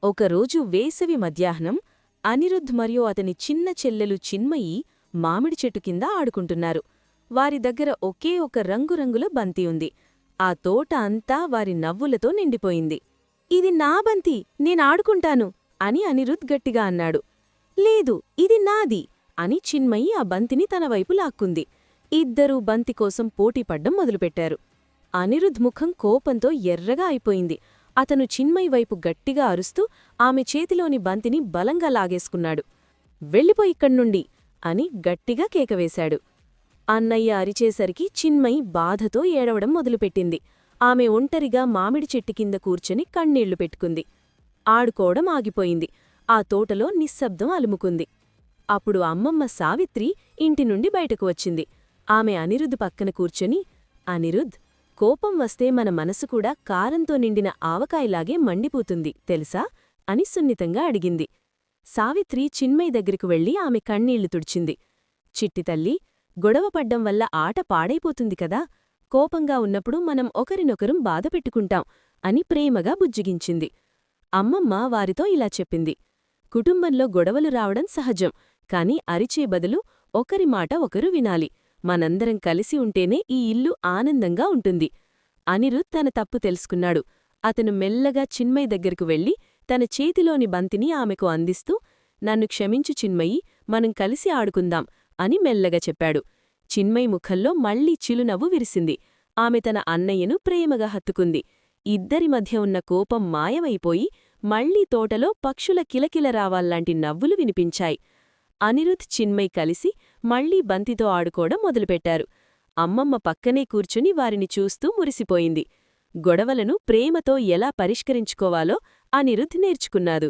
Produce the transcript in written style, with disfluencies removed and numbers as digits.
ఒకరోజు వేసవి మధ్యాహ్నం అనిరుద్ధ్ మరియు అతని చిన్న చెల్లెలు చిన్మయి మామిడి చెట్టు కింద ఆడుకుంటున్నారు. వారి దగ్గర ఒకే ఒక రంగురంగుల బంతి ఉంది. ఆ తోట అంతా వారి నవ్వులతో నిండిపోయింది. ఇది నా బంతి, నేనాడుకుంటాను అని అనిరుద్ధ్ గట్టిగా అన్నాడు. లేదు, ఇది నాది అని చిన్మయి ఆ బంతిని తన వైపు లాక్కుంది. ఇద్దరూ బంతి కోసం పోటీపడ్డం మొదలుపెట్టారు. అనిరుద్ధ్ ముఖం కోపంతో ఎర్రగా అయిపోయింది. అతను చిన్మయి వైపు గట్టిగా అరుస్తూ ఆమె చేతిలోని బంతిని బలంగా లాగేసుకున్నాడు. వెళ్ళిపోయిక్కడ్నుండి అని గట్టిగా కేకవేశాడు. అన్నయ్య అరిచేసరికి చిన్మయి బాధతో ఏడవడం మొదలుపెట్టింది. ఆమె ఒంటరిగా మామిడి చెట్టు కింద కూర్చొని కన్నీళ్లు పెట్టుకుంది. ఆడుకోవడం ఆగిపోయింది. ఆ తోటలో నిశ్శబ్దం అలుముకుంది. అప్పుడు అమ్మమ్మ సావిత్రి ఇంటినుండి బయటకు వచ్చింది. ఆమె అనిరుద్ధ్ పక్కన కూర్చొని, అనిరుద్ధ్, కోపం వస్తే మన మనసు కూడా కారంతో నిండిన ఆవకాయలాగే మండిపోతుంది తెలుసా అని సున్నితంగా అడిగింది. సావిత్రి చిన్మయి దగ్గరకు వెళ్లి ఆమె కన్నీళ్లు తుడిచింది. చిట్టితల్లి, గొడవపడ్డం వల్ల ఆట పాడైపోతుంది కదా, కోపంగా ఉన్నప్పుడు మనం ఒకరినొకరం బాధపెట్టుకుంటాం అని ప్రేమగా బుజ్జిగించింది. అమ్మమ్మ వారితో ఇలా చెప్పింది. కుటుంబంలో గొడవలు రావడం సహజం, కాని అరిచే బదులు ఒకరి మాట ఒకరు వినాలి. మనందరం కలిసి ఉంటేనే ఈ ఇల్లు ఆనందంగా ఉంటుంది. అనిరుద్ధ్ తన తప్పు తెలుసుకున్నాడు. అతను మెల్లగా చిన్మయి దగ్గరకు వెళ్లి తన చేతిలోని బంతిని ఆమెకు అందిస్తూ, నన్ను క్షమించు చిన్మయి, మనం కలిసి ఆడుకుందాం అని మెల్లగా చెప్పాడు. చిన్మయి ముఖంలో మళ్లీ చిలునవ్వు విరిసింది. ఆమె తన అన్నయ్యను ప్రేమగా హత్తుకుంది. ఇద్దరి మధ్య ఉన్న కోపం మాయమైపోయి మళ్లీ తోటలో పక్షుల కిలకిల రావాల్లాంటి నవ్వులు వినిపించాయి. అనిరుద్ధ్, చిన్మయి కలిసి మళ్లీ బంతితో ఆడుకోవడం మొదలుపెట్టారు. అమ్మమ్మ పక్కనే కూర్చుని వారిని చూస్తూ మురిసిపోయింది. గొడవలను ప్రేమతో ఎలా పరిష్కరించుకోవాలో అనిరుద్ధ్ నేర్చుకున్నాడు.